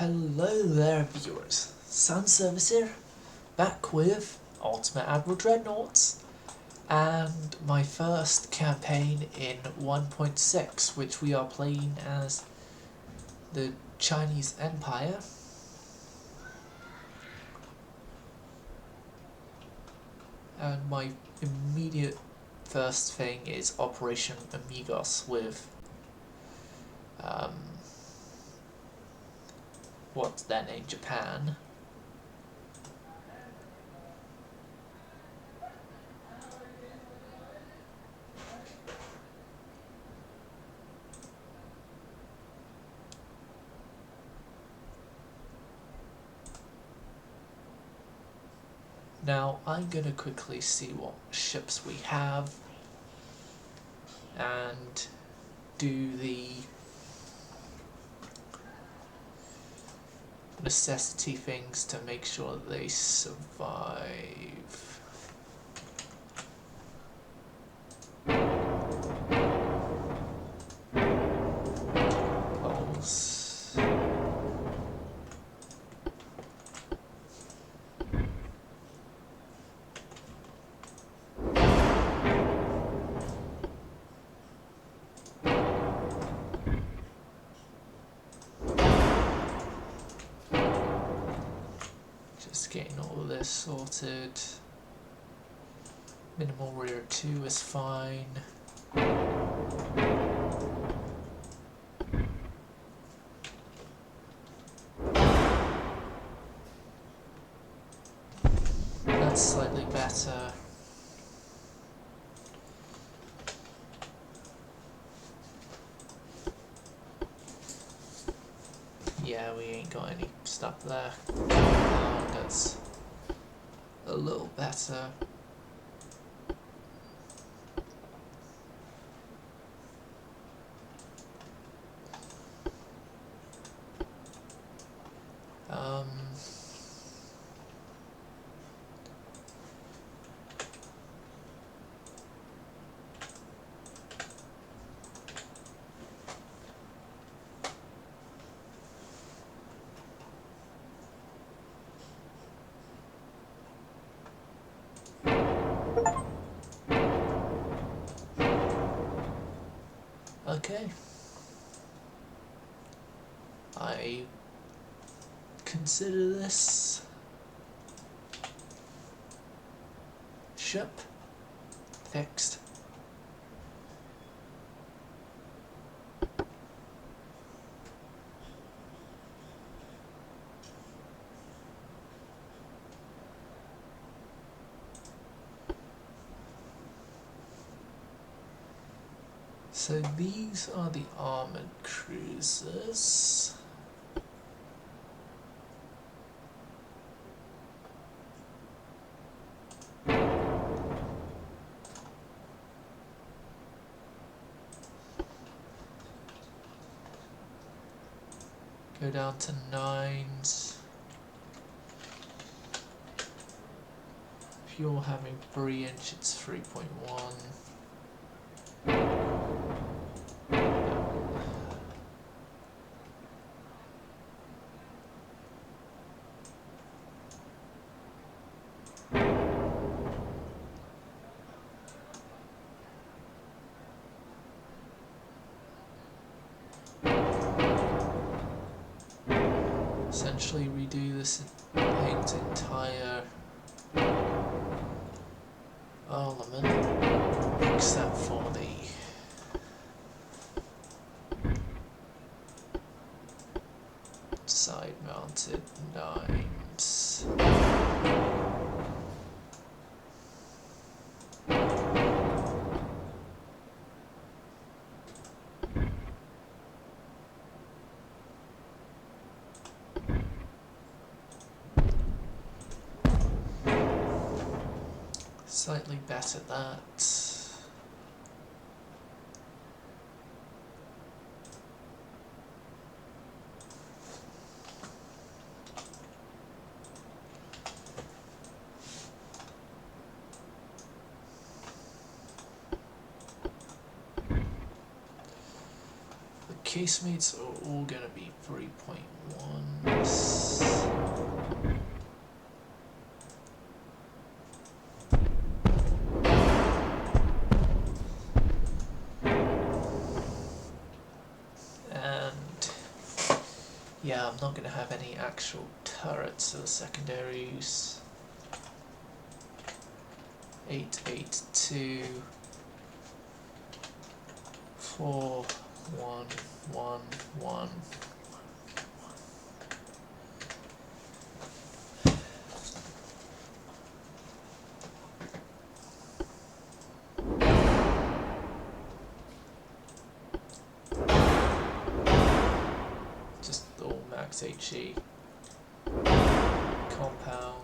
Hello there viewers, Sun Service here, back with Ultimate Admiral Dreadnoughts and my first campaign in 1.6, which we are playing as the Chinese Empire. And my immediate first thing is Operation Amigos with what's their name, Japan. Now I'm gonna quickly see what ships we have and do the necessity things to make sure that they survive. Pulse. Just getting all of this sorted. Minimal rear 2 is fine. That's slightly better. Yeah, we ain't got any stuff there. That's a little better. Okay. I consider this ship fixed. So these are the armoured cruisers. Go down to 9s. If you're having 3-inch, it's 3.1. Essentially redo this paint entire element except for the side mounted 9s. Slightly better that. The casemates are all gonna be 3.1. Yeah, I'm not going to have any actual turrets or secondaries. 882 4 1 1 1. Just all max HE. Compound.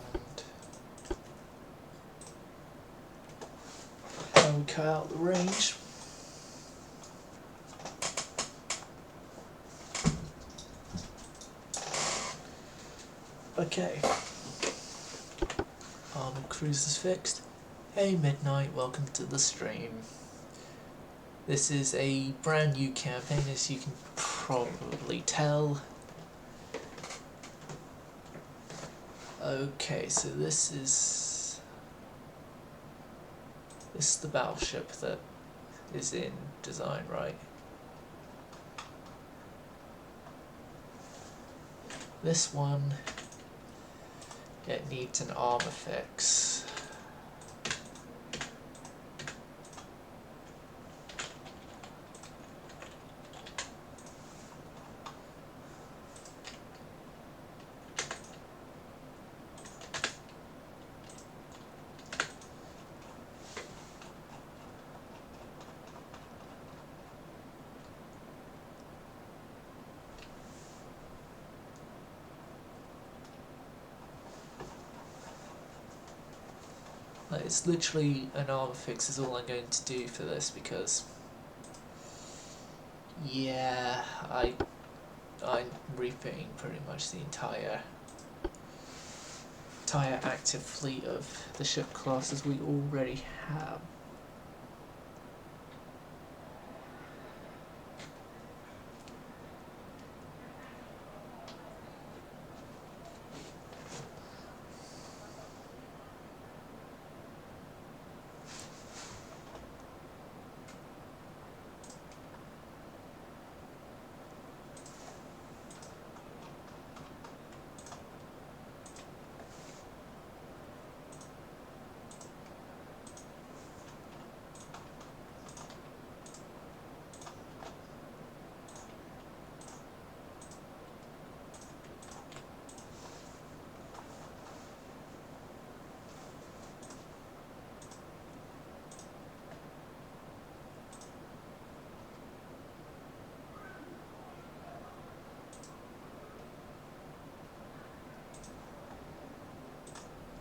And we cut out the range. Okay. Armored cruisers fixed. Hey Midnight, welcome to the stream. This is a brand new campaign, as you can probably tell. Okay, so this is the battleship that is in design, right? This one, it needs an armor fix. Like, it's literally an armor fix is all I'm going to do for this, because yeah, I'm refitting pretty much the entire active fleet of the ship classes we already have.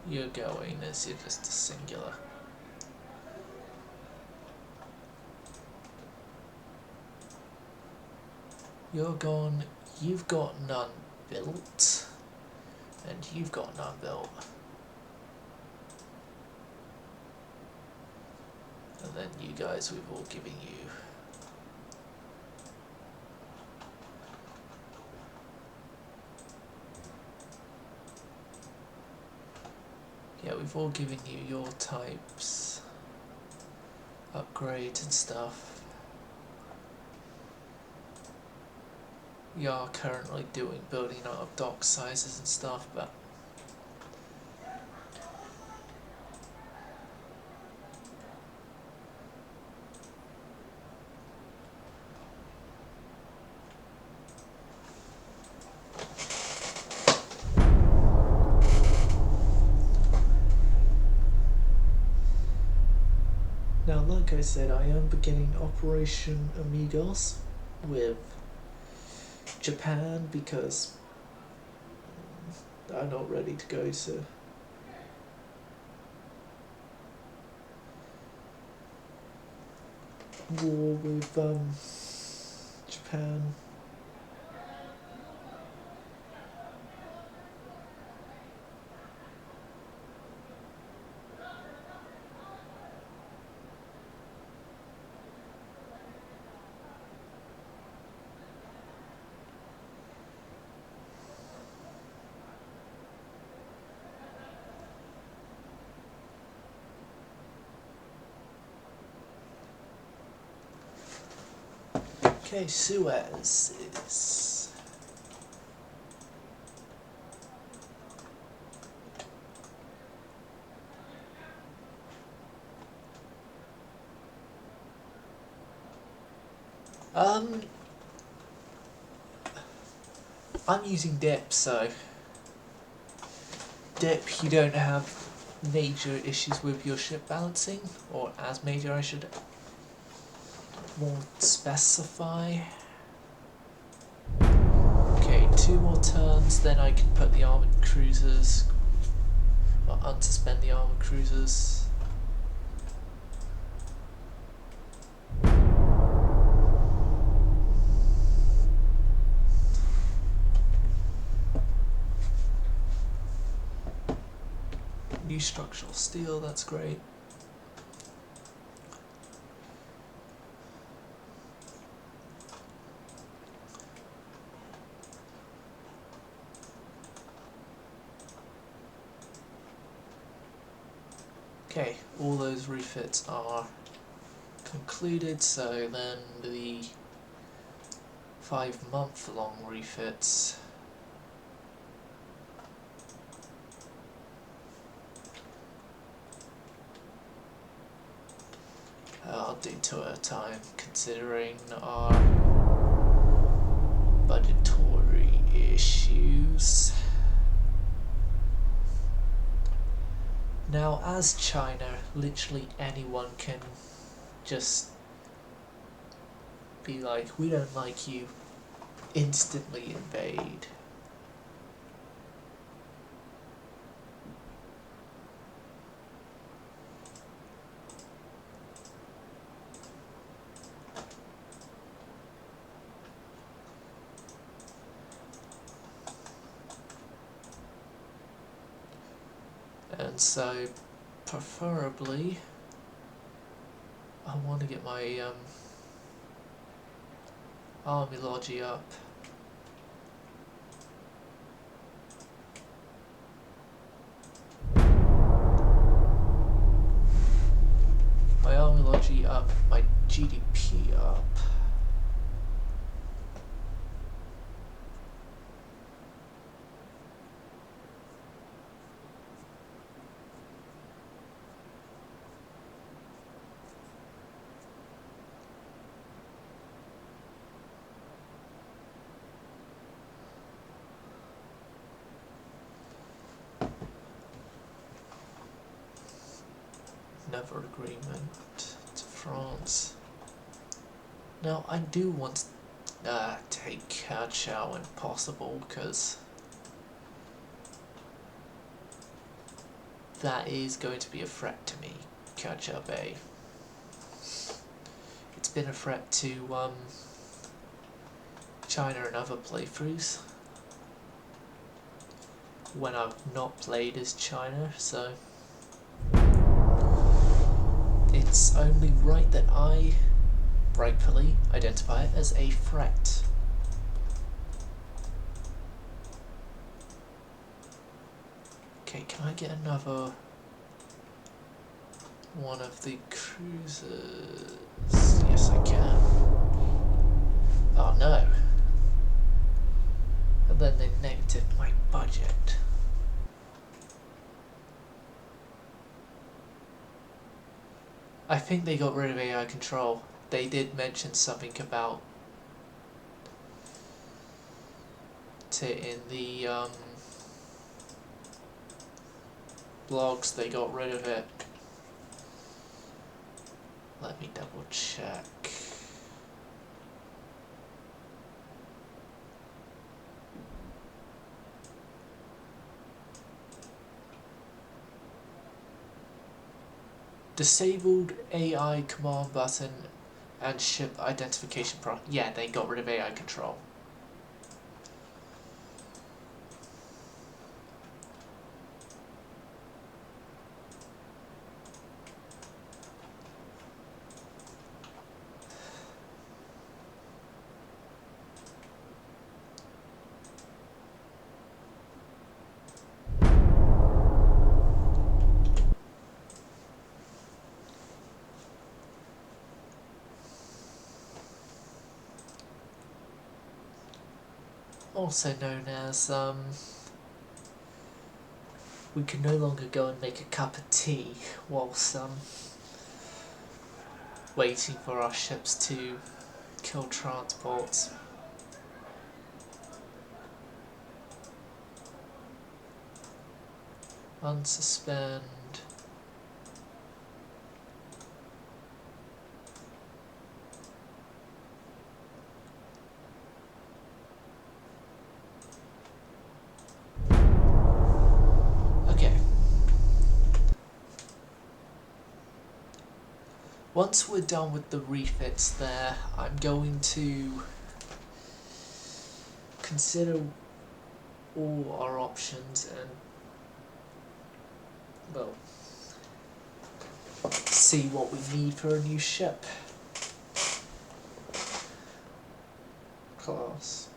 You're going as you're just a singular. You're gone, you've got none built, and you've got none built. And then you guys, we've all given you we've all given you your types, upgrades and stuff. We are currently building out of dock sizes and stuff, but now, like I said, I am beginning Operation Amigos with Japan because I'm not ready to go to war with Japan. Okay, Suez is Um, I'm using Dip, so Dip, you don't have major issues with your ship balancing, or as major I should more specify. Okay, 2 more turns, then I can put the armoured cruisers, or unsuspend the armoured cruisers. New structural steel, that's great. Okay, all those refits are concluded, so then the 5-month-long refits I'll do 2 at a time, considering our budgetary issues. Now, as China, literally anyone can just be like, we don't like you, instantly invade. And so, preferably, I want to get my army logi up. My army logi up, my GDP up. Never agreement to France. Now, I do want to take Chow when possible, because that is going to be a threat to me, Chow Bay. It's been a threat to China and other playthroughs when I've not played as China, so it's only right that I rightfully identify it as a threat. Okay, can I get another one of the cruisers? Yes, I can. Oh no. And then they negative my budget. I think they got rid of AI control. They did mention something about it in the blogs. They got rid of it. Let me double check. Disabled AI command button and ship identification yeah, they got rid of AI control. Also known as, we can no longer go and make a cup of tea whilst waiting for our ships to kill transports. Unsuspend. Okay. Once we're done with the refits there, I'm going to consider all our options and, well, see what we need for a new ship class.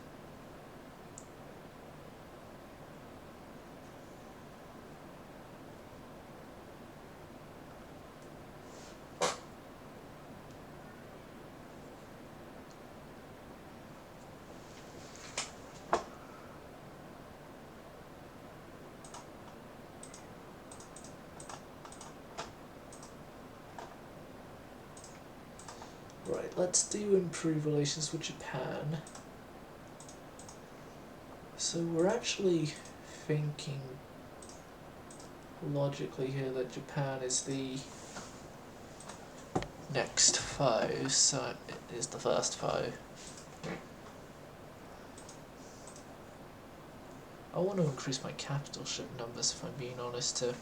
Right, let's do improve relations with Japan. So we're actually thinking logically here that Japan is the next foe, so it is the first foe. I want to increase my capital ship numbers if I'm being honest too.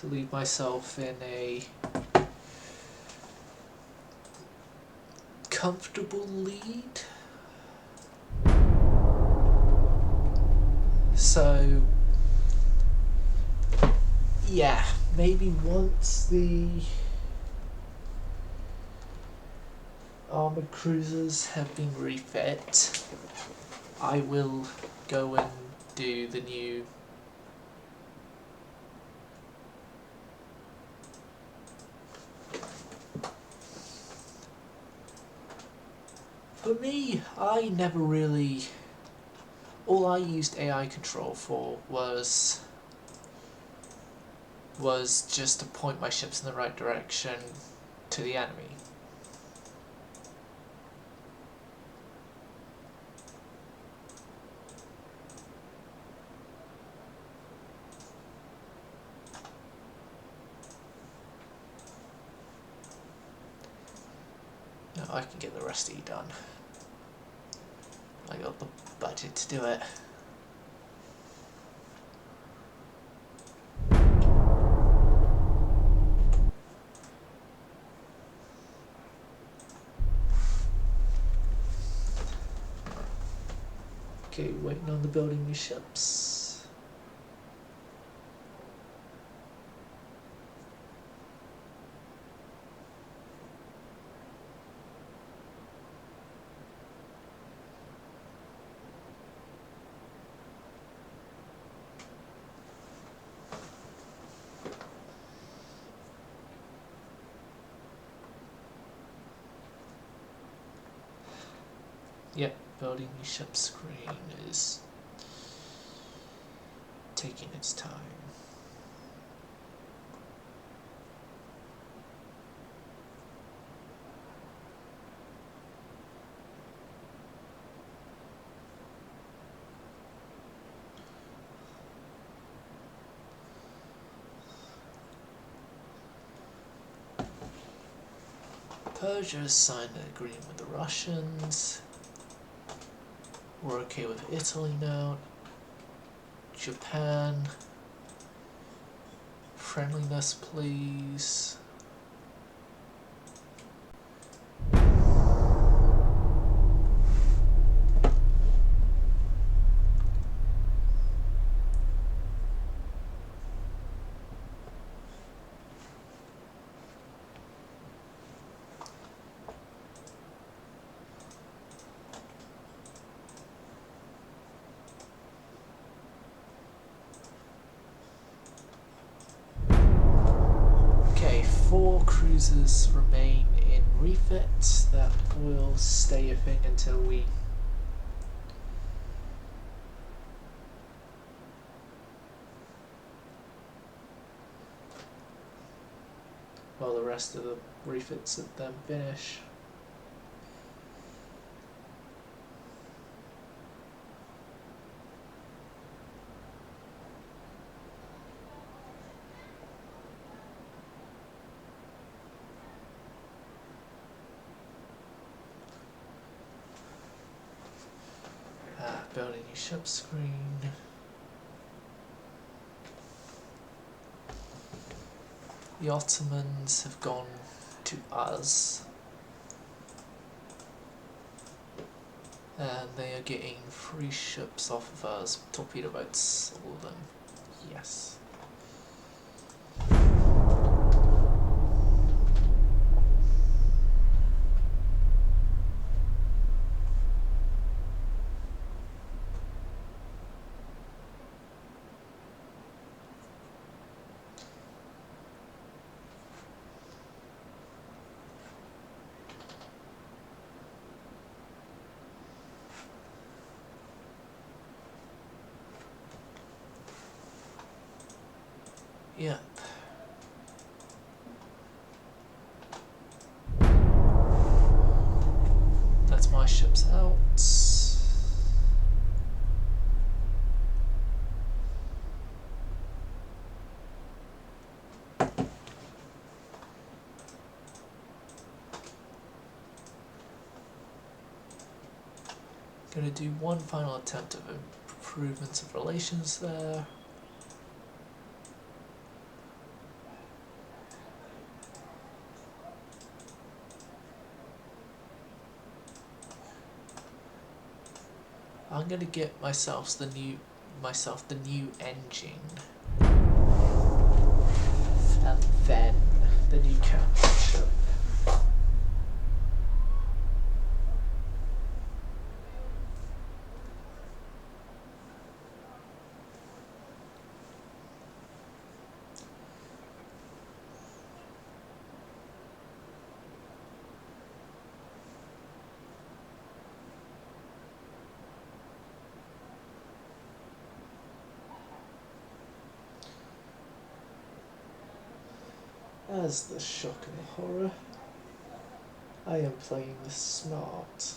To leave myself in a comfortable lead. So yeah, maybe once the armoured cruisers have been refit, I will go and do the new For me, I never really... All I used AI control for was just to point my ships in the right direction to the enemy. No, I can get the rest of you done. I got the budget to do it. Okay, waiting on the building new ships. Yep, building new ship screen is taking its time. Persia has signed an agreement with the Russians. We're okay with Italy now. Japan. Friendliness, please. Okay, 4 cruisers remain in refit. That will stay a thing until we while the rest of the refits at them finish. Building new ship screen. The Ottomans have gone to us, and they are getting 3 ships off of us. Torpedo boats, all of them. Yes. Yep. That's my ships out. Gonna do one final attempt of improvements of relations there. I'm gonna get myself the new engine, and then the new captain ship. As the shock and horror, I am playing this smart.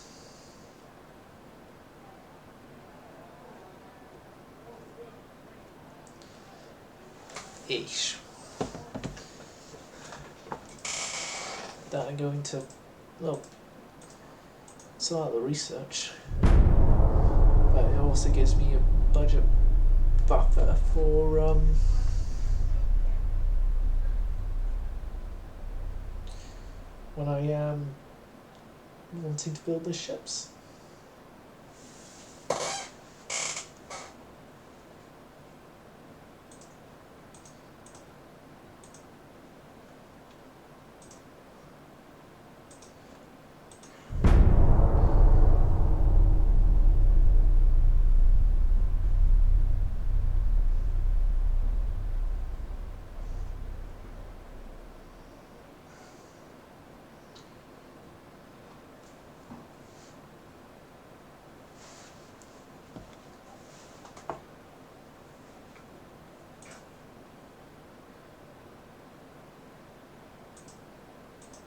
Ish. That I'm going to, well, start the research, but it also gives me a budget buffer for when I am wanting to build the ships.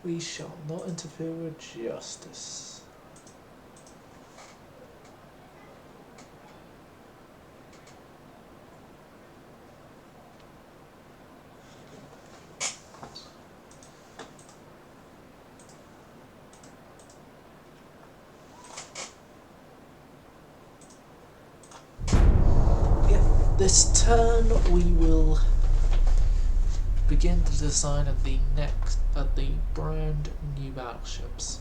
We shall not interfere with justice. This turn we will begin the design of the brand new battleships.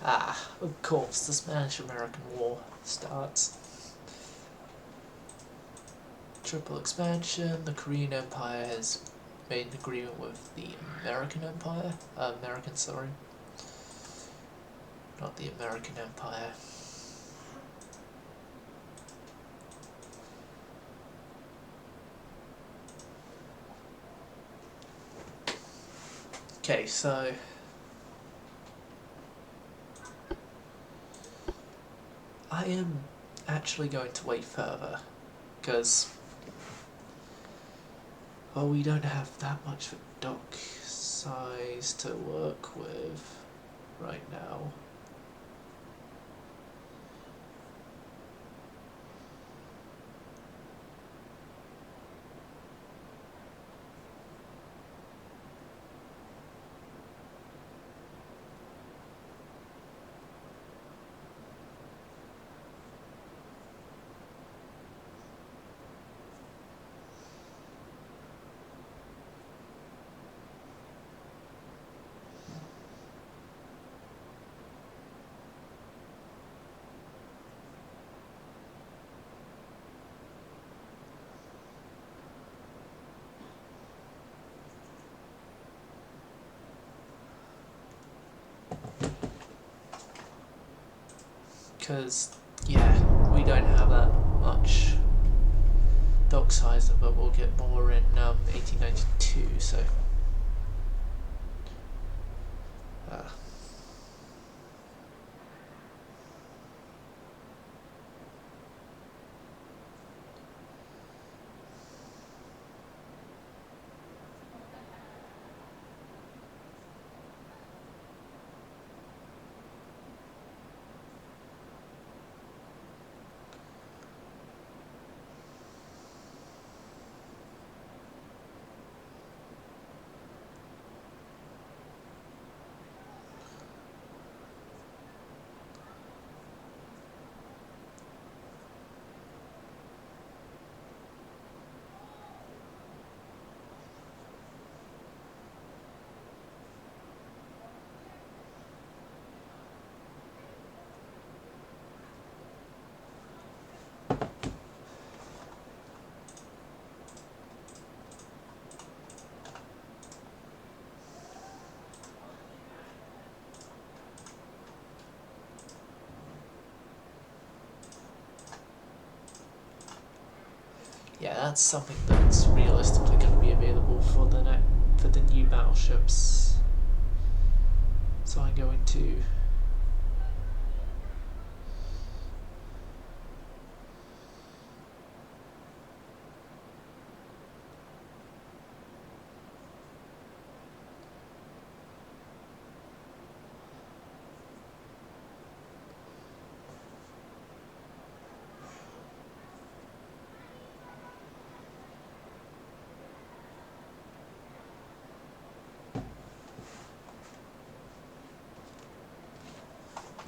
Ah, of course, the Spanish-American War starts. Triple expansion, the Korean Empire has made an agreement with the American Empire, sorry, not the American Empire. Okay, so I am actually going to wait further, because, well, we don't have that much of a dock size to work with right now. Because, yeah, we don't have that much dock size, but we'll get more in 1892, so... yeah, that's something that's realistically going to be available for the new battleships. So I'm going to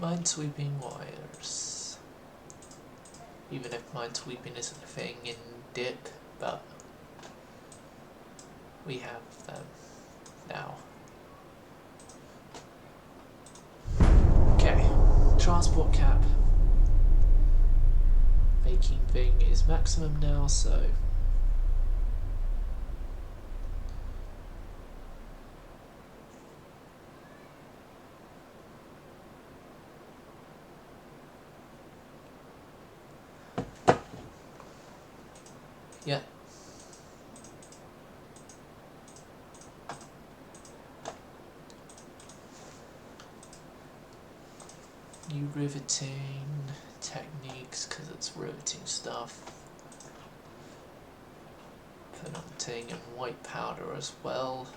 minesweeping wires. Even if minesweeping isn't a thing in Dip, but we have them now. Okay, transport cap making thing is maximum now, so yeah. New riveting techniques, because it's riveting stuff. Penalting and white powder as well.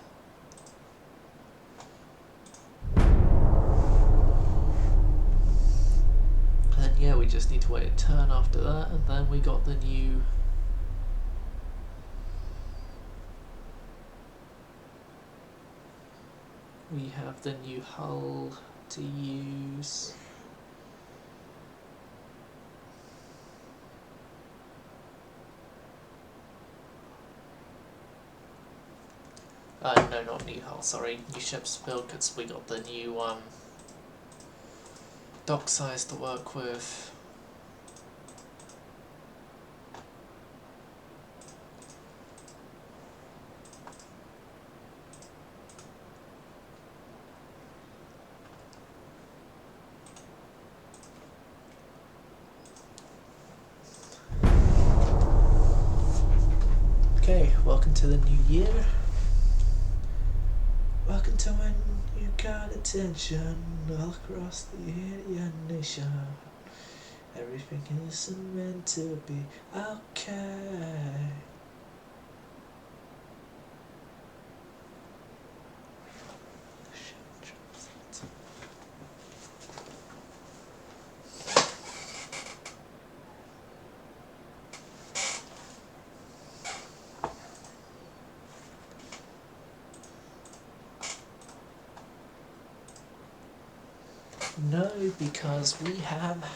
And yeah, we just need to wait a turn after that, and then we got the new we have the new hull to use. No, not new hull, sorry, new ships built, because we got the new dock size to work with. Okay, welcome to the new year. Welcome to when you got attention all across the Indian nation. Everything isn't meant to be okay. No, because we have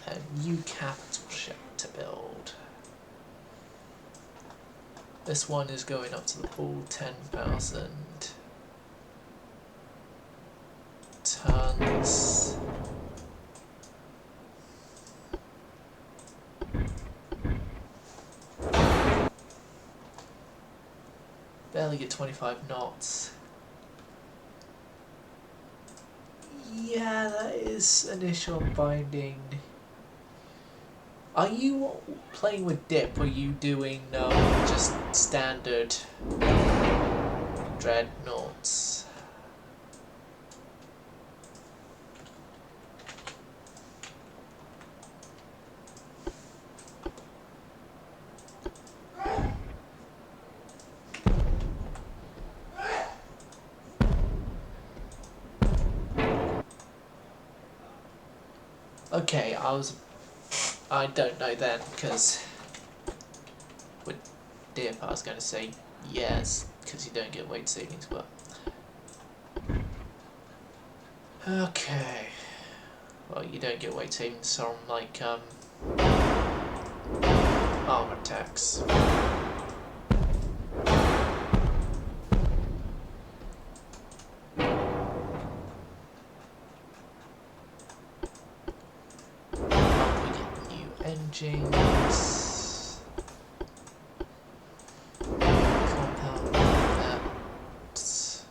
a new capital ship to build. This one is going up to the full 10,000 tons. Barely get 25 knots. Yeah, that is an issue I'm finding. Are you playing with Dip, or are you doing just standard Dreadnoughts? Okay, I don't know then, because with Dip I was going to say yes, because you don't get weight savings, but... Okay. Well, you don't get weight savings from, like, armor attacks. Engines, compound maps,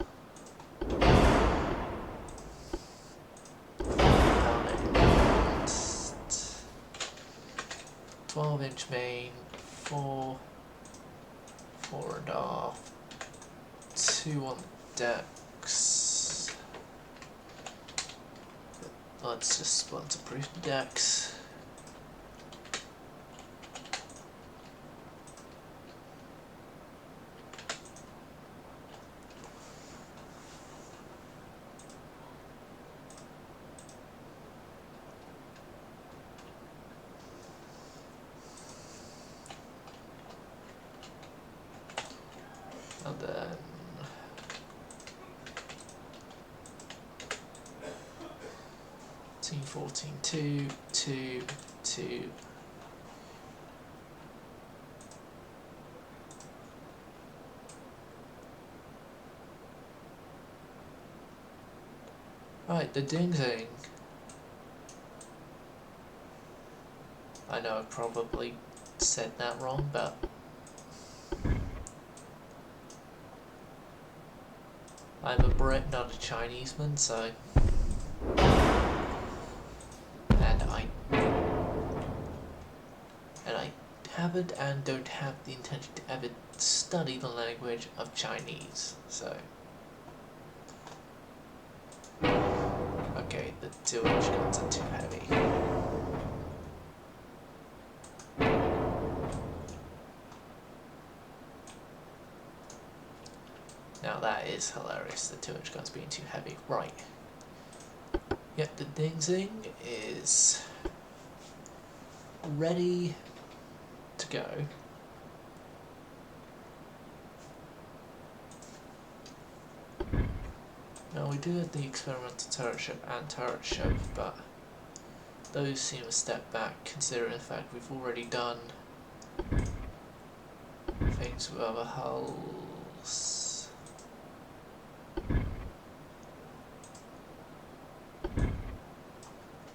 compound engines, 12-inch main, 4.5, 2 on the decks. Let's just splinter-proof the decks. And then 14, 2, 2, 2. Right, the ding-ding. I know I probably said that wrong, but I'm a Brit, not a Chineseman, so... And I haven't and don't have the intention to ever study the language of Chinese, so... Okay, the 2-inch guns are too heavy. Now that is hilarious, the 2-inch guns being too heavy. Right. Yep, the ding-zing is ready to go. Now we do have the experimental turret ship and turret ship, but those seem a step back considering the fact we've already done things with other hulls.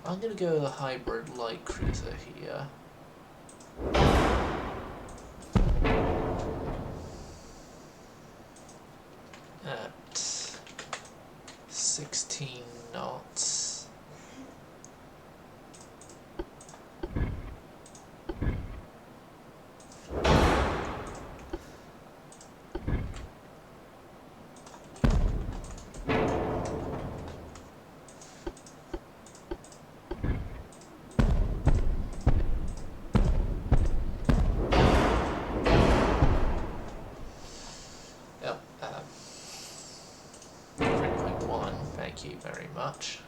I'm gonna go with a hybrid light cruiser here. At 16 knots. Yep, 3.1, thank you very much.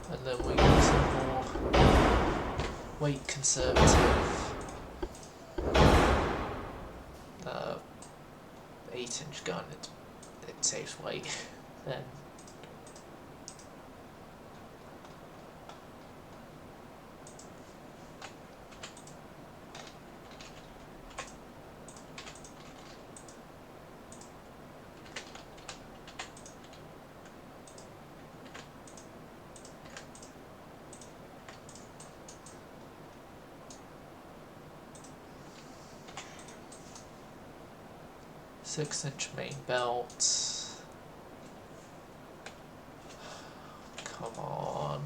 And then we use some more weight conservative 8-inch gun. It saves weight then. Six-inch main belt. Come on.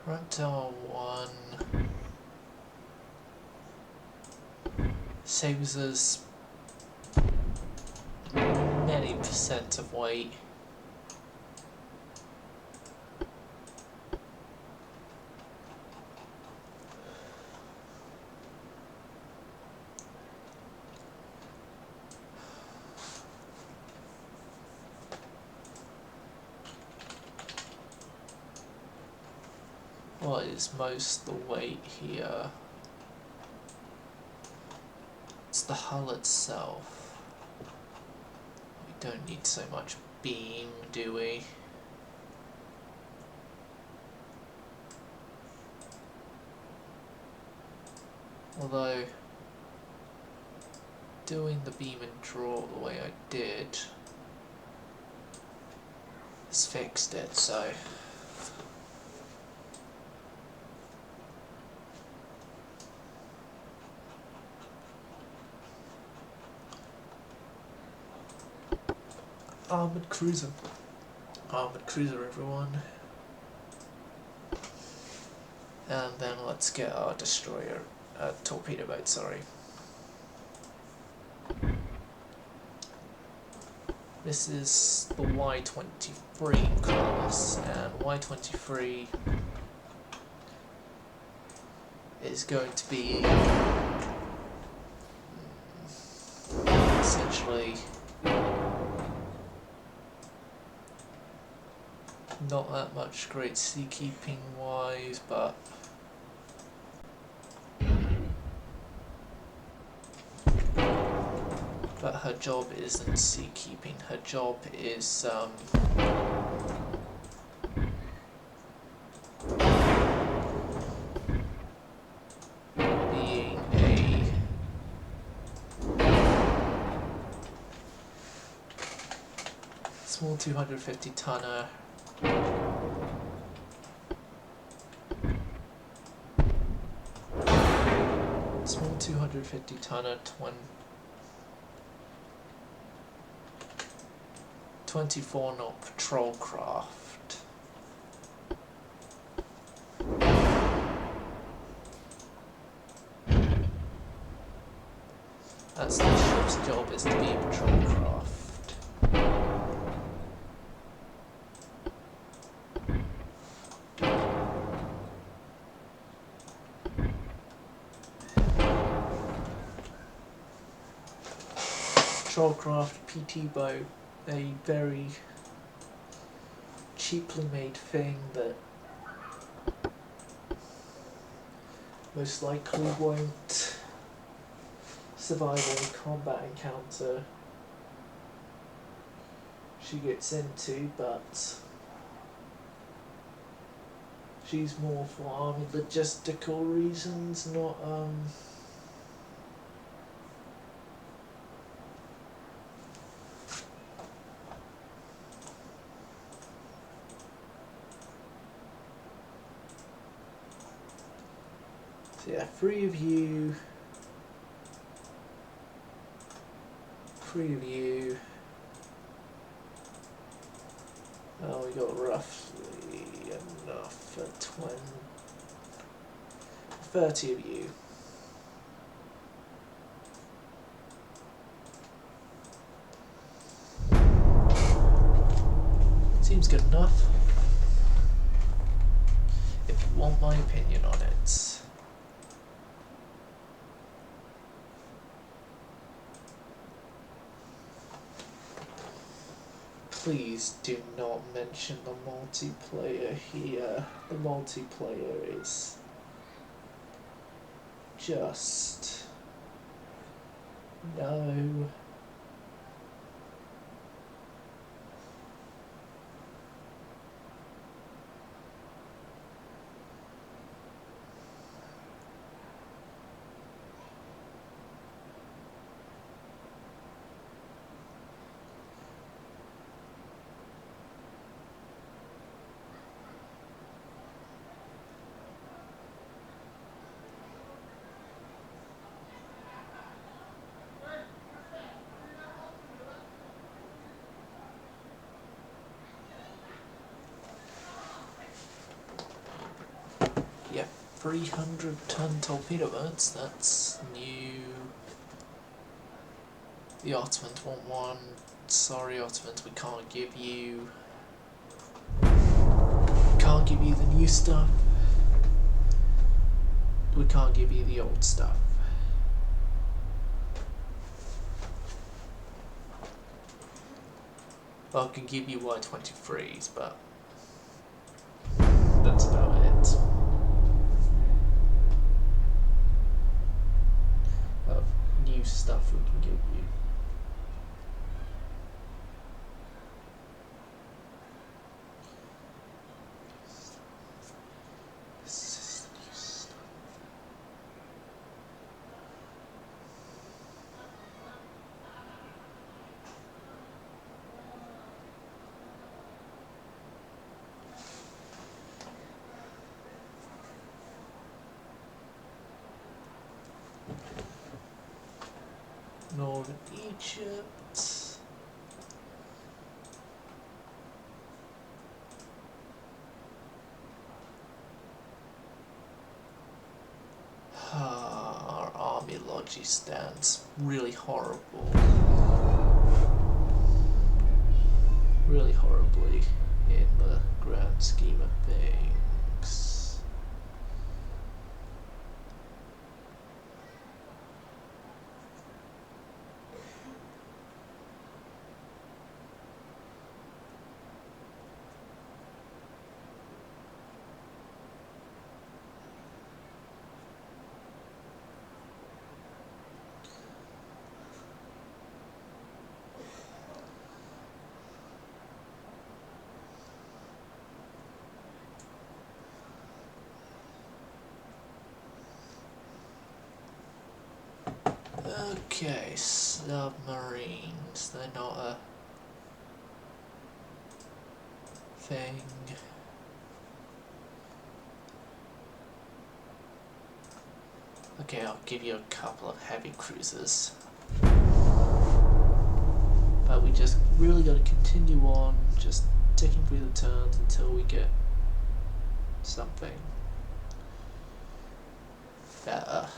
Rental 1 saves us many percent of weight. What is most the weight here? It's the hull itself. We don't need so much beam, do we? Although, doing the beam and draw the way I did has fixed it, so... Armoured cruiser. Armoured cruiser, everyone. And then let's get our destroyer, torpedo boat, sorry. This is the Y-23 class, and Y-23 is going to be essentially not that much great seakeeping wise, but her job isn't seakeeping. Her job is being a small 250 tonner. Small 250 tonner 24 knot patrol craft. That's the ship's job, is to be a patrol craft. Patrol craft, PT boat, a very cheaply made thing that most likely won't survive any combat encounter. she gets into, but she's more for army logistical reasons, not so yeah, three of you. Oh, we got roughly enough for 30 of you. Seems good enough. If you want my opinion on it. Please do not mention the multiplayer here. The multiplayer is just no. Yep, 300-ton torpedo boats, that's new. The Ottomans want one. Sorry Ottomans, we can't give you the new stuff. We can't give you the old stuff. Well, I can give you Y-23s, but that's about it. Of new stuff we can give you. Northern Egypt. Our army logi stands really horrible. Really horribly in the grand scheme of things. Okay, submarines, they're not a thing. Okay, I'll give you a couple of heavy cruisers. But we just really got to continue on, just ticking through the turns until we get something better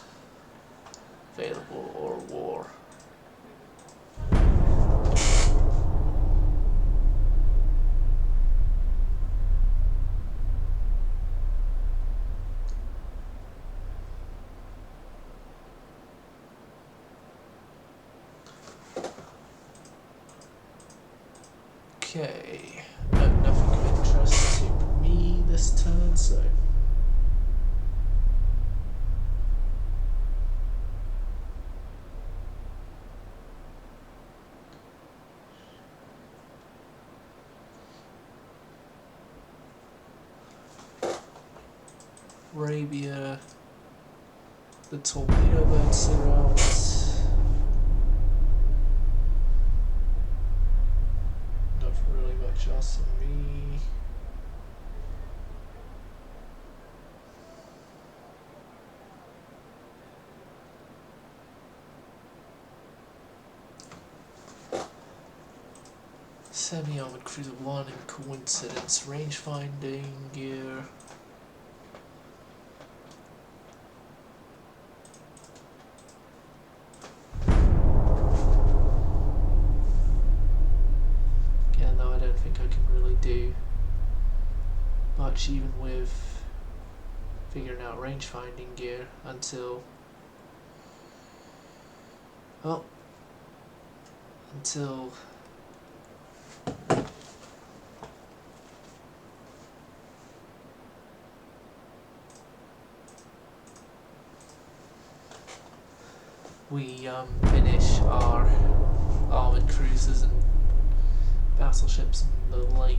available or war. Okay, no, nothing of interest to me this turn, so Arabia, the torpedo boats are out. Not really much else on me. Semi-armored cruiser 1 in coincidence, range finding gear. Again, though, I don't think I can really do much even with figuring out range finding gear until, well, until we finish our armoured cruisers and battleships and the like.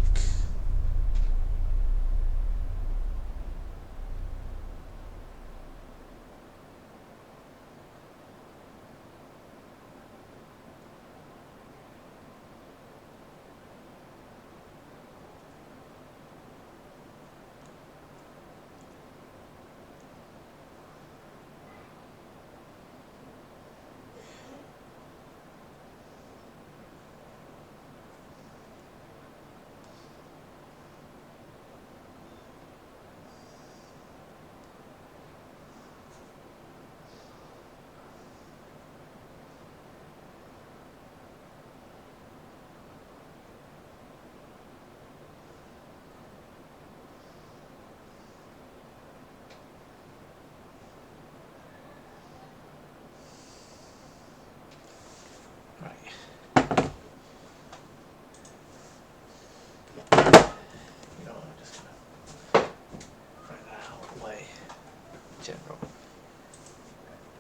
General.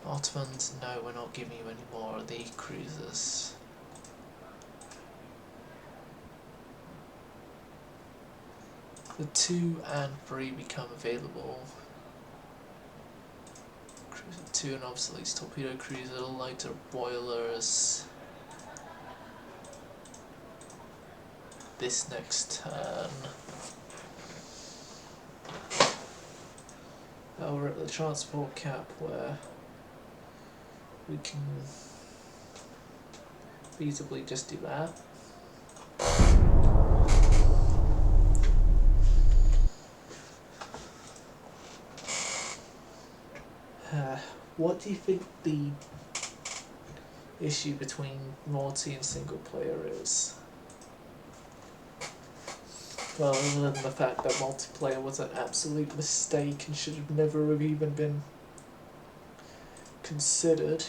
Ottomans, no, we're not giving you any more of the cruisers. The 2 and 3 become available. Cruiser 2 and obsolete torpedo cruiser, lighter boilers. This next turn. Now we're at the transport cap where we can feasibly just do that. What do you think the issue between multi and single player is? Well, other than the fact that multiplayer was an absolute mistake and should have never have even been considered.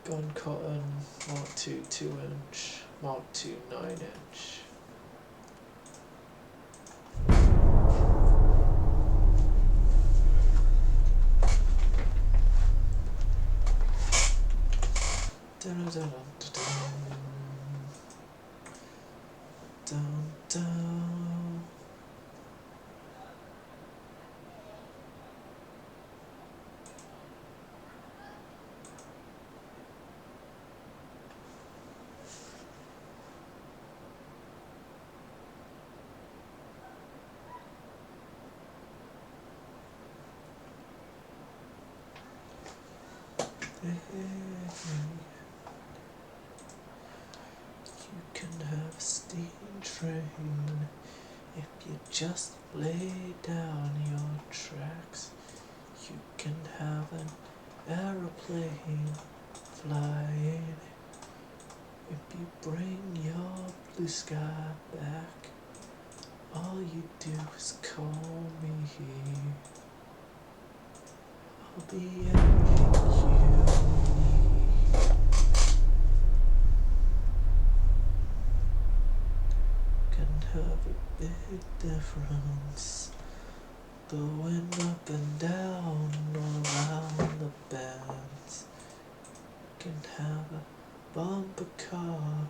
Gun cotton, Mark II 2-inch, Mark II 9-inch. Dun dun dun dun. You can have a steam train if you just lay down your tracks. You can have an aeroplane flying if you bring your blue sky back. All you do is call me. I'll be anything you need. Can have a big difference The wind up and down all around the bends. Can have a bumper car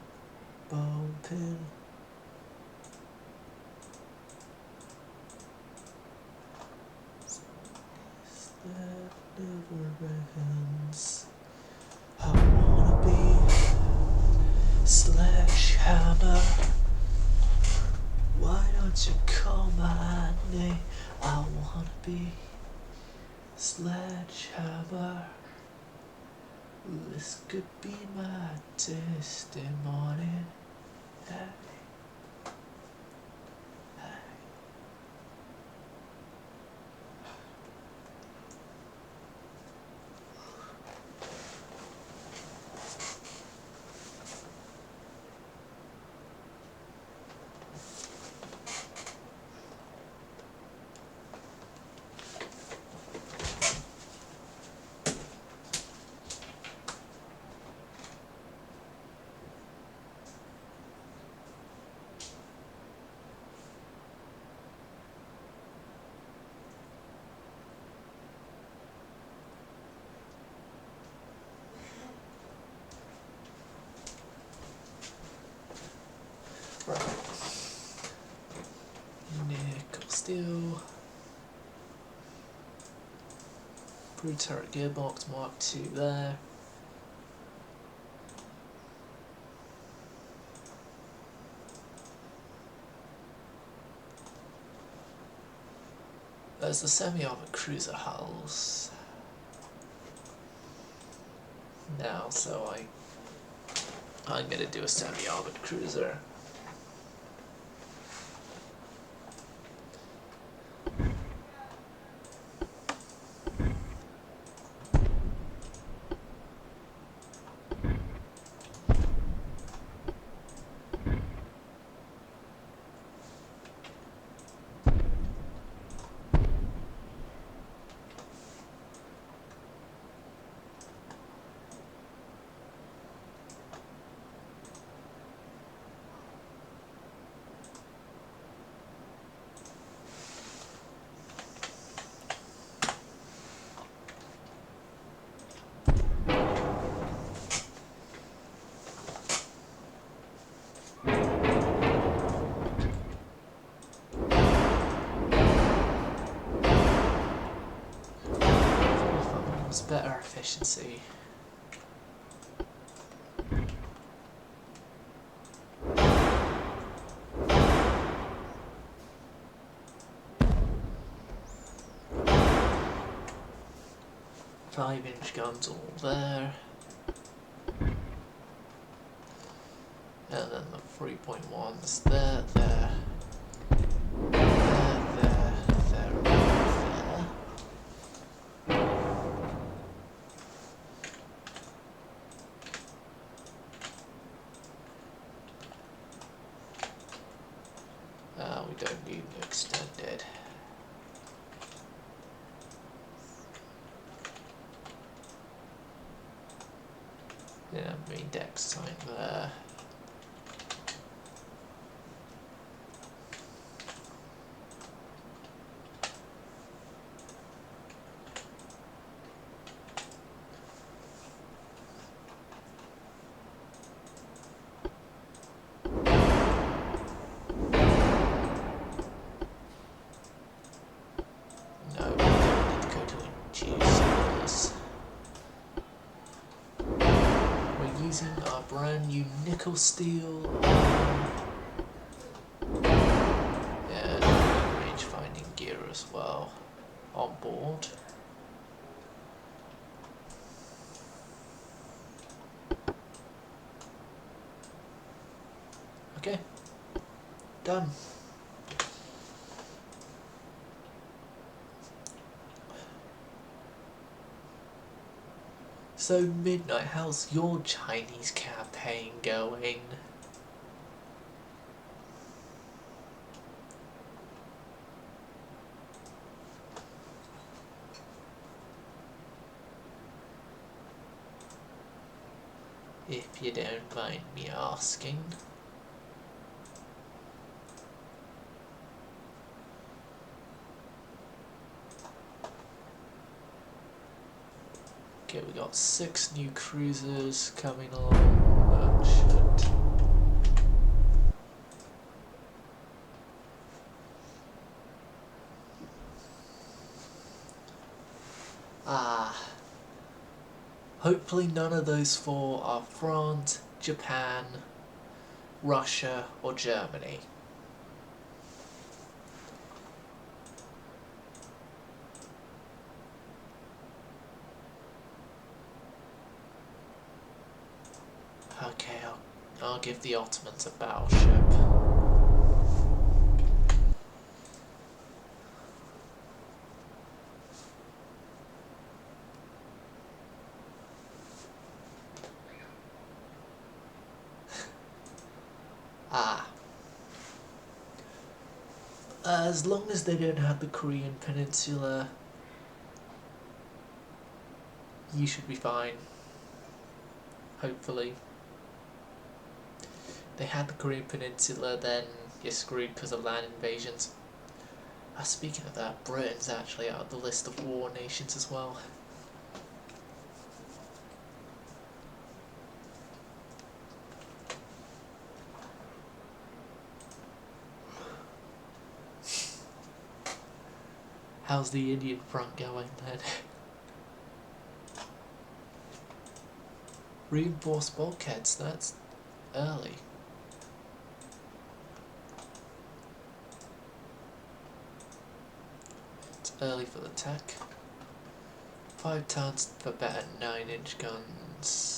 bumping. That never ends. I wanna be Sledgehammer. Why don't you call my name? I wanna be Sledgehammer. This could be my testimony. Hey. Hey. Right. Nickel steel. Brood turret gearbox Mark II there. There's the semi-armored cruiser hulls. Now, so I'm gonna do a semi-armored cruiser. Better efficiency. Five-inch guns all there. And then the 3.1s there, there. We don't need the extended. Yeah, main deck sign there. Using our brand new nickel steel and range finding gear as well on board. Okay, done. So Midnight, how's your Chinese campaign going? If you don't mind me asking. got 6 new cruisers coming along. That should... Hopefully none of those 4 are France, Japan, Russia or Germany. Okay, I'll give the Ottomans a battleship. As long as they don't have the Korean Peninsula, you should be fine. Hopefully. They had the Korean Peninsula, then you're screwed because of land invasions. Speaking of that, Britain's actually out of the list of war nations as well. How's the Indian front going then? Reinforced bulkheads, that's early. It's early for the tech. 5 tons for better 9-inch guns.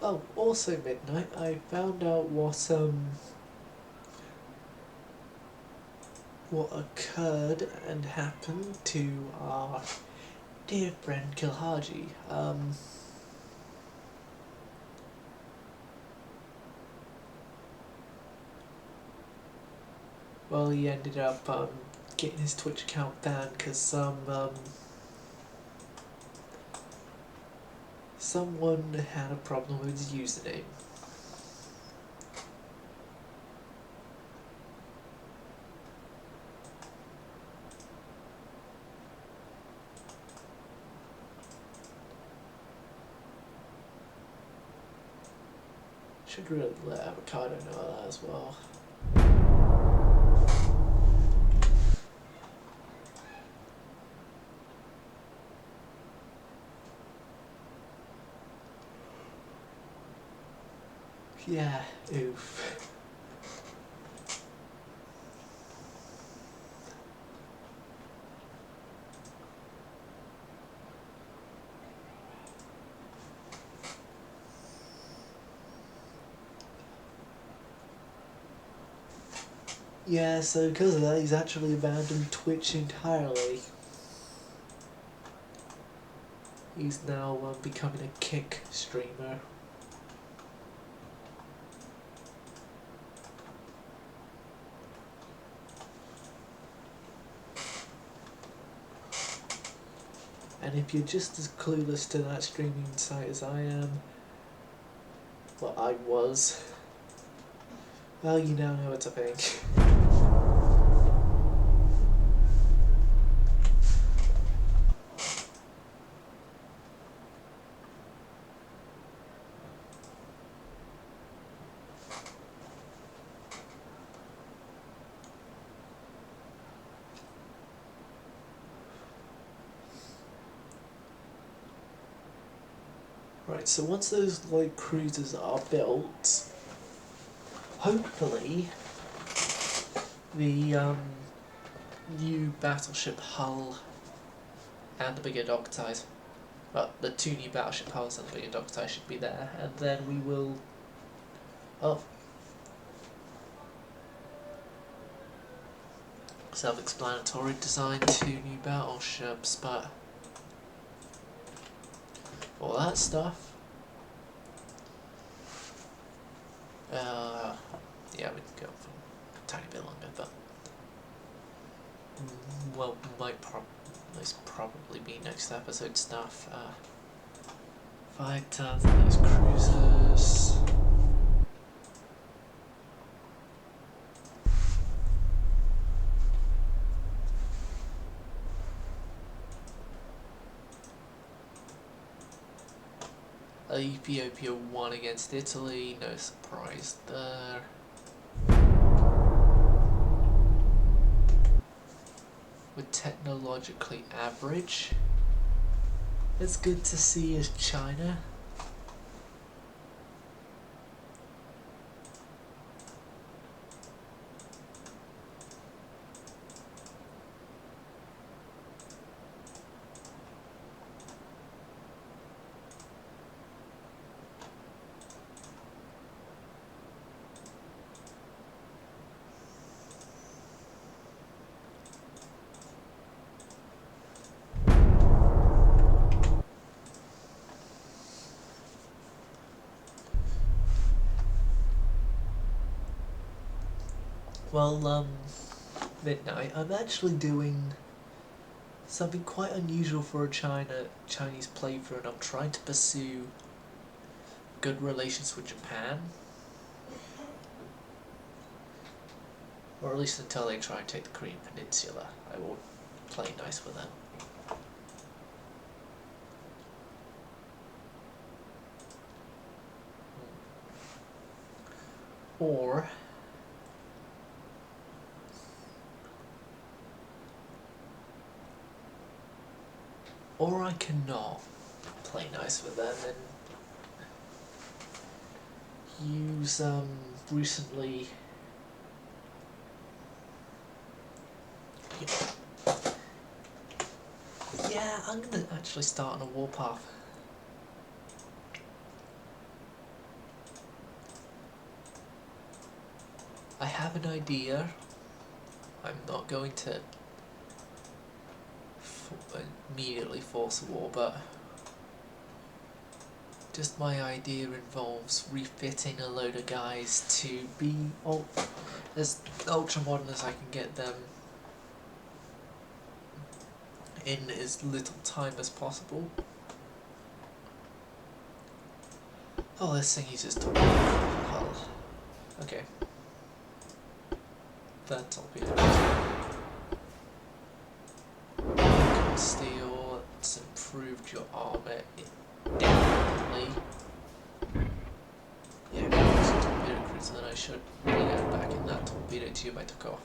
Oh, also midnight, I found out what occurred and happened to our dear friend Kilhaji. Well, he ended up getting his Twitch account banned because someone had a problem with his username. Should really let Avocado know that as well. Yeah, oof. Yeah, so because of that, he's actually abandoned Twitch entirely. He's now becoming a kick streamer. And if you're just as clueless to that streaming site as I am, well, I was, well, you now know what to think. Right, so once those light cruisers are built, hopefully the new battleship hull and the bigger dock ties, well, the 2 new battleship hulls and the bigger dock ties should be there, and then we will, oh, self-explanatory, design 2 new battleships, but all that stuff Yeah, we can go for a tiny bit longer, but well, most probably be next episode stuff. 5,000 those cruisers. Ethiopia won against Italy, no surprise there. We're technologically average. It's good to see is China. Well, midnight, I'm actually doing something quite unusual for a Chinese playthrough, and I'm trying to pursue good relations with Japan. Or at least until they try and take the Korean Peninsula, I will play nice with them. Or I cannot play nice with them and use recently. Yeah, I'm gonna actually start on a warpath. I have an idea. I'm not going to immediately force a war, but just my idea involves refitting a load of guys to be as ultra modern as I can get them in as little time as possible. Oh, this thing uses torpedo hull. Okay. That torpedo. Steel, it's improved your armor indefinitely. Yeah, I'm using torpedo cruiser, then I should really get back in that torpedo tube I took off.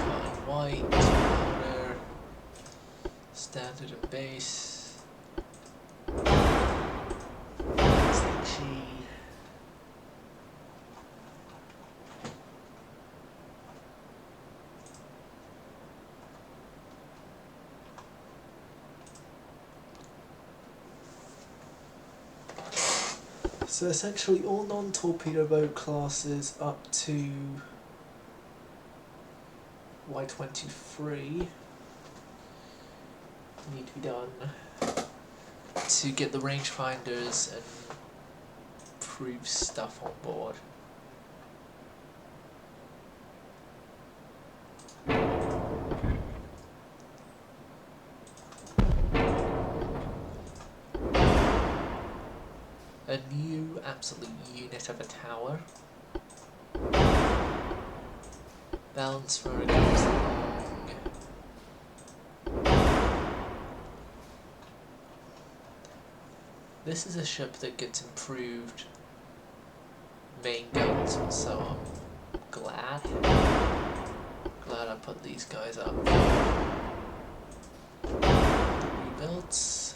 Cotton white, powder, standard and base. So essentially all non-torpedo boat classes up to Y23 need to be done to get the rangefinders and improve stuff on board. A new absolute unit of a tower. Balance for it goes along. This is a ship that gets improved main guns, so I'm glad I put these guys up. Rebuilds.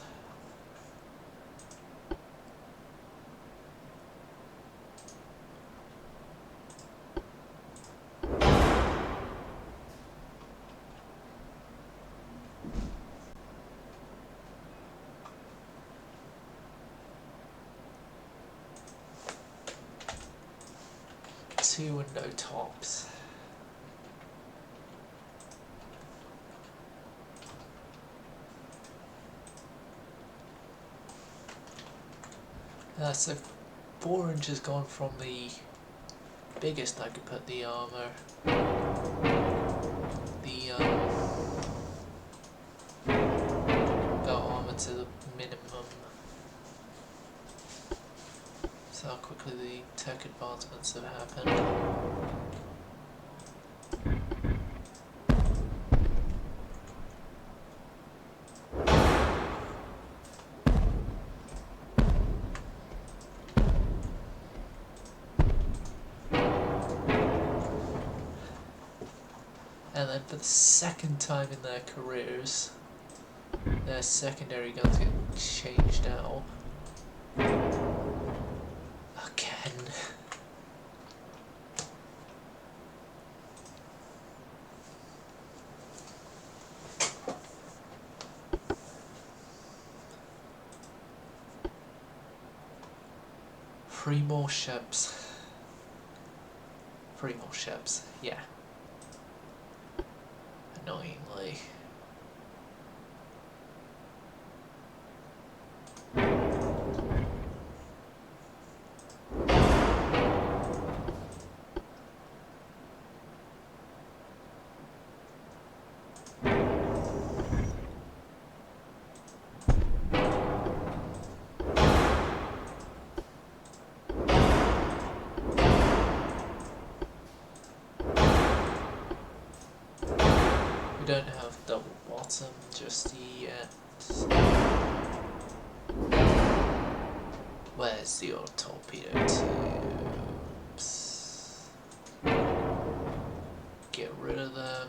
Two and no tops. So 4 inches gone from the biggest I could put the armour. Got armour to the minimum. So how quickly the tech advancements have happened. And then for the second time in their careers, their secondary guns get changed out. Again. Three more ships. Yeah. Annoyingly. We don't have double bottom just yet. Where's your torpedo tubes? Get rid of them.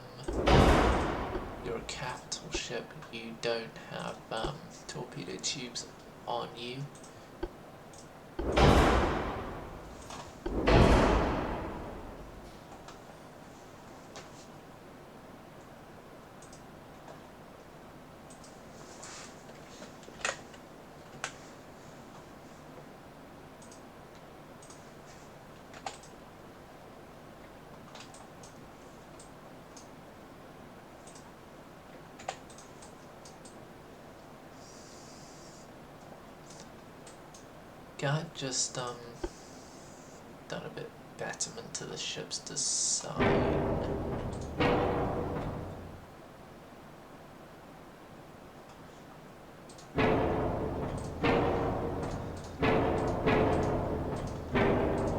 You're a capital ship. You don't have torpedo tubes on you. Got just done a bit betterment to the ship's design.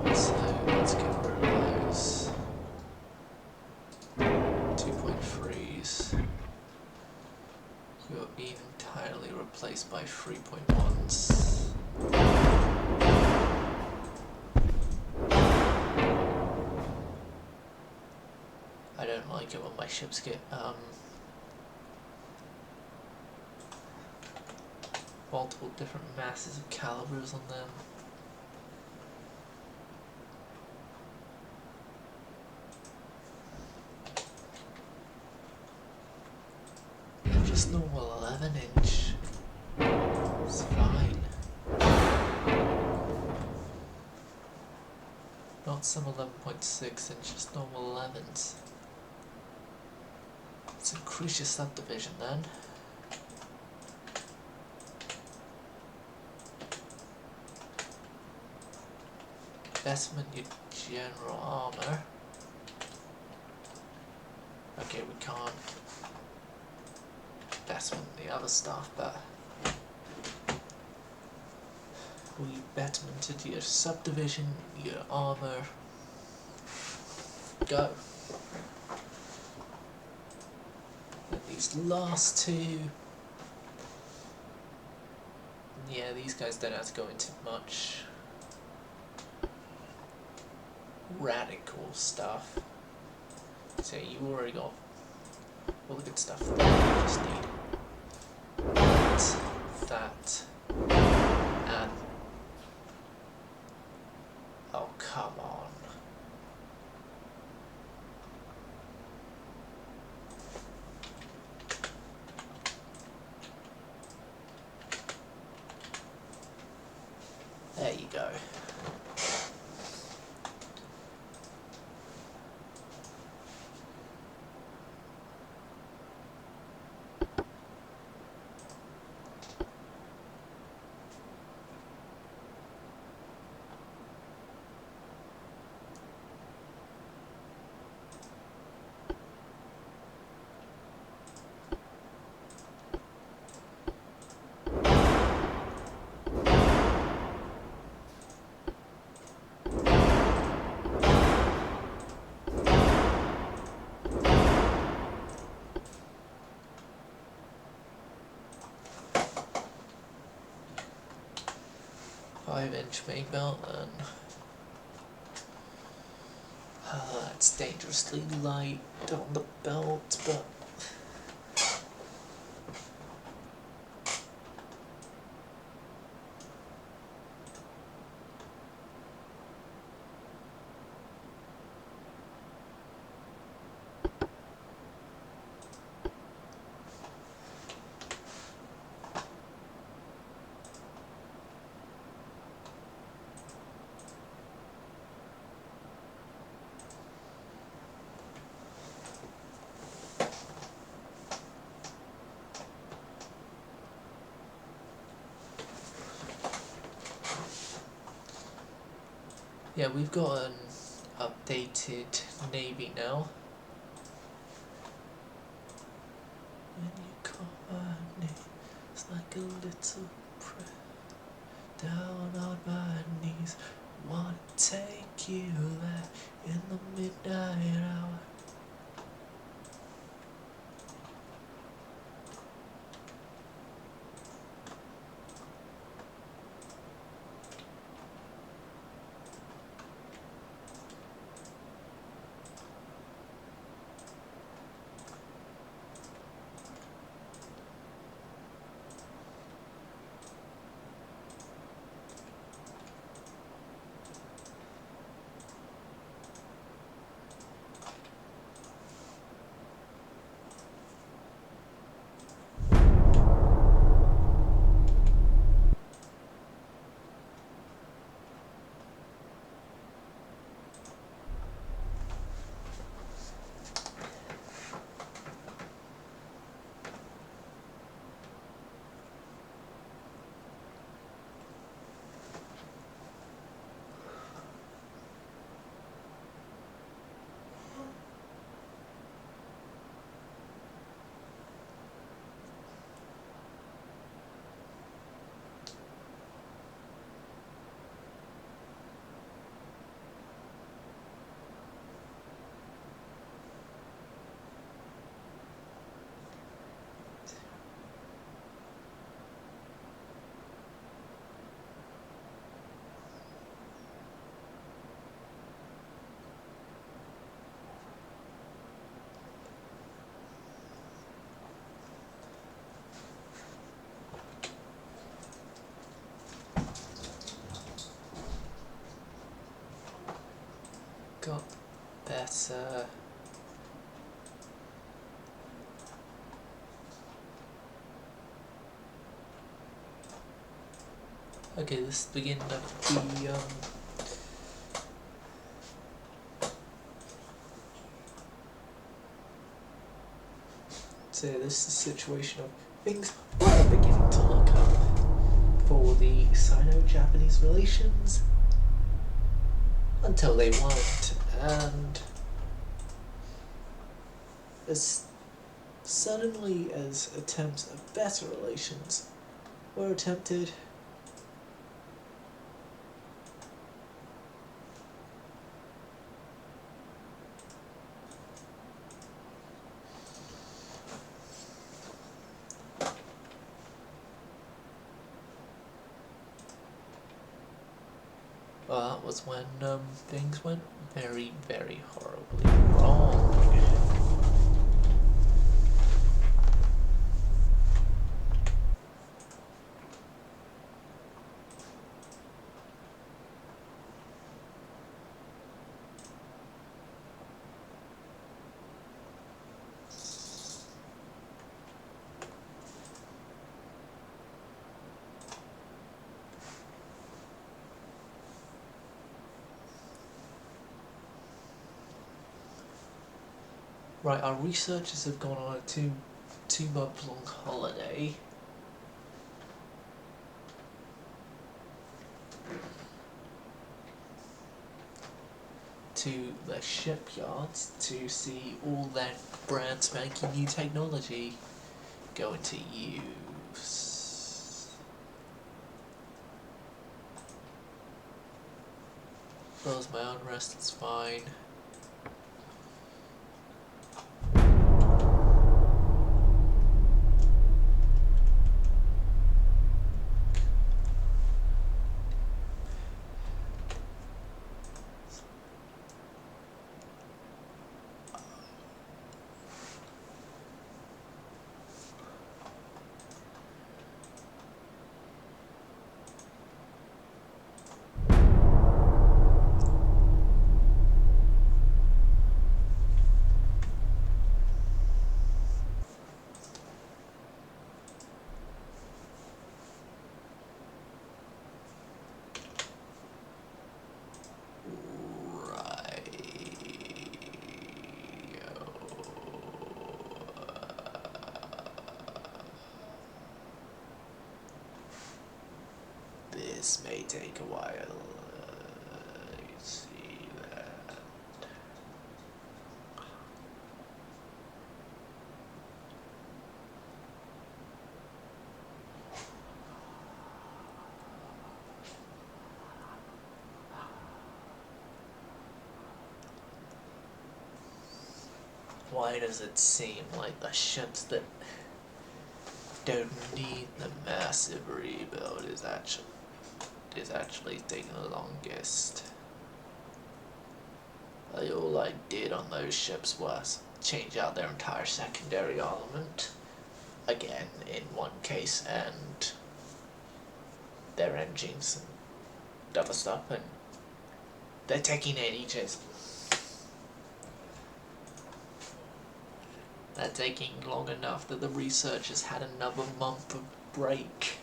Also, let's get rid of those 2.3s. You're being entirely replaced by 3.1s. I don't like it when my ships get multiple different masses of calibers on them. Just normal 11-inch. It's fine. Not some 11.6 inch, just normal 11s. Let's increase your subdivision then. Investment your general armor. Okay, we can't investment the other stuff, but we bettermented your subdivision, your armor. Go. And these last two, yeah, these guys don't have to go into much radical stuff. So you already got all the good stuff that you just need. That, and oh, come on. There you go. 5-inch main belt, and it's dangerously light on the belt, but yeah, we've got an updated navy now. When you call my name, it's like a little prayer. Down on my knees, wanna take you there in the midnight hour. Got better. Okay, this is the beginning of the so this is the situation of things were beginning to look up for the Sino-Japanese relations until they weren't, and as suddenly as attempts at better relations were attempted, well, that was when things went very, very horribly wrong. Right, our researchers have gone on a two-month long holiday. To the shipyards to see all their brand spanking new technology go into use. As well as my own rest, it's fine. this may take a while. Let's see that. Why does it seem like the ships that don't need the massive rebuild is actually taking the longest? All I did on those ships was change out their entire secondary armament, again in one case, and their engines and other stuff, and they're taking ages. They're taking long enough that the researchers had another month of break.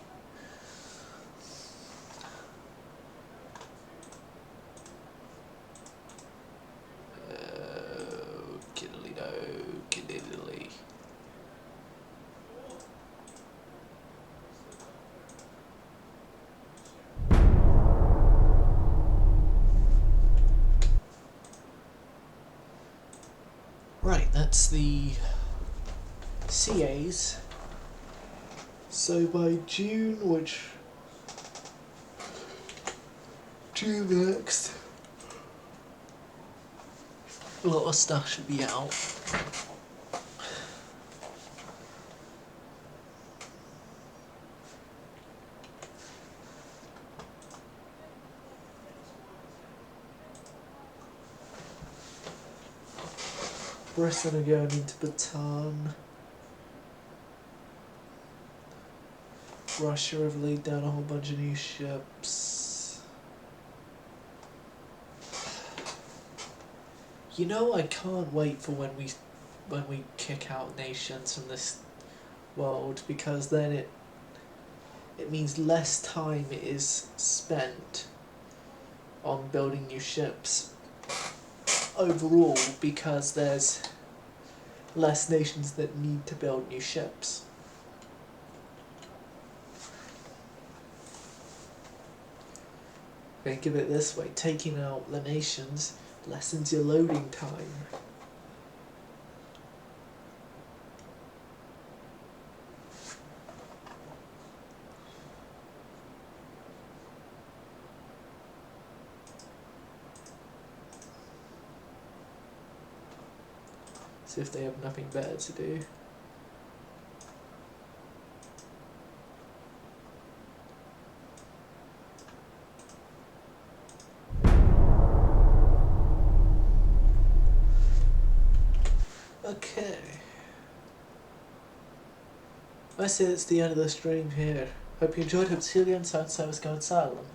Kiddly. Right, that's the CAs. So by June next, a lot of stuff should be out. Britain are going into Bataan. Russia have laid down a whole bunch of new ships. You know, I can't wait for when we kick out nations from this world, because then it means less time is spent on building new ships overall, because there's less nations that need to build new ships. Think of it this way, taking out the nations lessens your loading time. See if they have nothing better to do. Okay. I say it's the end of the stream here. Hope you enjoyed. Hope to see you again. Sound service going silent.